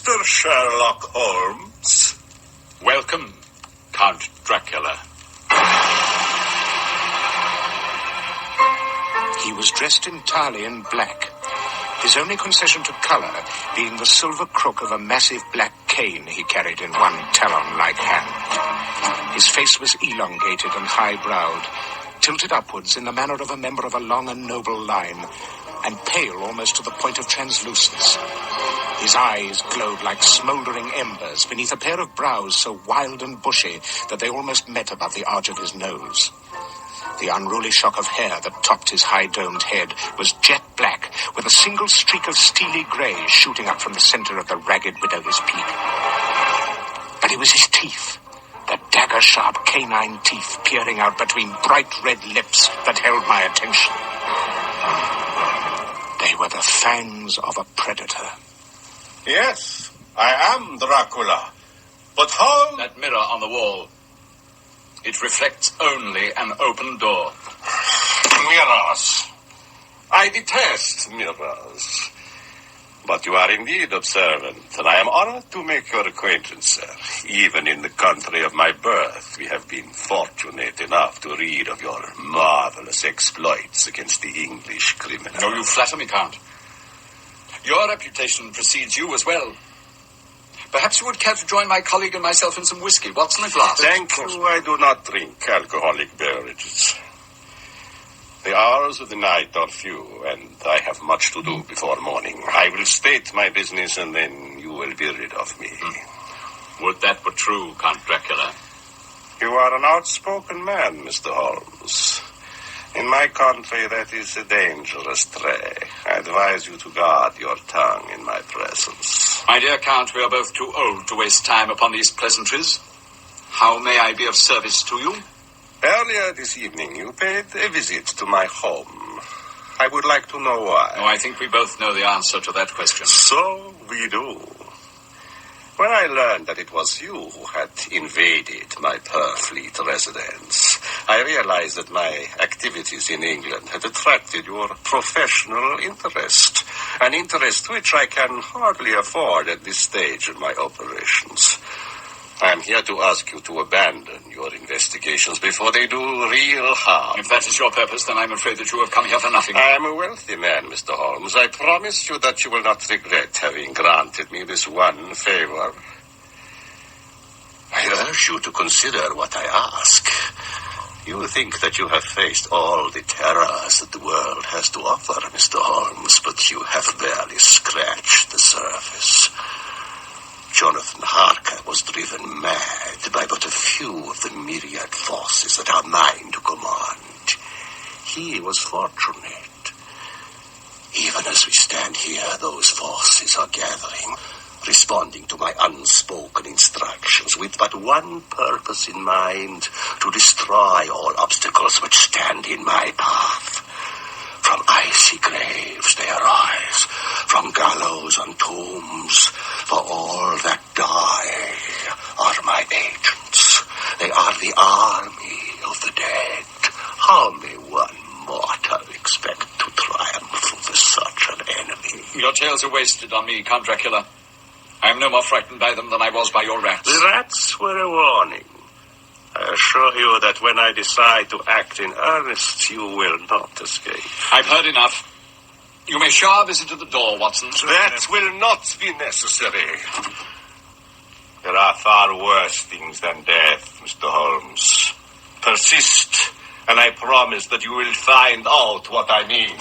Mr. Sherlock Holmes. Welcome, Count Dracula. He was dressed entirely in black, his only concession to color being the silver crook of a massive black cane he carried in one talon-like hand. His face was elongated and high-browed, tilted upwards in the manner of a member of a long and noble line, and pale almost to the point of translucence. His eyes glowed like smouldering embers beneath a pair of brows so wild and bushy that they almost met above the arch of his nose. The unruly shock of hair that topped his high-domed head was jet black, with a single streak of steely grey shooting up from the center of the ragged widower's peak. But it was his teeth, the dagger-sharp canine teeth peering out between bright red lips that held my attention. They were the fangs of a predator. Yes, I am Dracula. But how... That mirror on the wall. It reflects only an open door. Mirrors. I detest mirrors. But you are indeed observant, and I am honored to make your acquaintance, sir. Even in the country of my birth, we have been fortunate enough to read of your marvelous exploits against the English criminal. No, you flatter me, Count. Your reputation precedes you as well. Perhaps you would care to join my colleague and myself in some whiskey. What's in a glass? Thank you. I do not drink alcoholic beverages. The hours of the night are few, and I have much to do before morning. I will state my business, and then you will be rid of me. Would that were true, Count Dracula. You are an outspoken man, Mr. Holmes. In my country, that is a dangerous trait. I advise you to guard your tongue in my presence. My dear Count, we are both too old to waste time upon these pleasantries. How may I be of service to you? Earlier this evening, you paid a visit to my home. I would like to know why. Oh, I think we both know the answer to that question. So we do. When I learned that it was you who had invaded my Purfleet residence, I realized that my activities in England had attracted your professional interest, an interest which I can hardly afford at this stage of my operations. I am here to ask you to abandon your investigations before they do real harm. If that is your purpose, then I'm afraid that you have come here for nothing. I am a wealthy man, Mr. Holmes. I promise you that you will not regret having granted me this one favor. I urge you to consider what I ask. You think that you have faced all the terrors that the world has to offer, Mr. Holmes, but you have barely scratched the surface. Jonathan Harker was driven mad by but a few of the myriad forces at our mine to command. He was fortunate. Even as we stand here, those forces are gathering, responding to my unspoken instructions with but one purpose in mind: to destroy all obstacles which stand in my path. From icy graves they arise, from gallows and tombs, for all that die are my agents. They are the army of the dead. How may one mortal expect to triumph over such an enemy? Your tales are wasted on me, Count Dracula. I am no more frightened by them than I was by your rats. The rats were a warning. I assure you that when I decide to act in earnest, you will not escape. I've heard enough. You may show our visit to the door, Watson. That will not be necessary. There are far worse things than death, Mr. Holmes. Persist, and I promise that you will find out what I mean.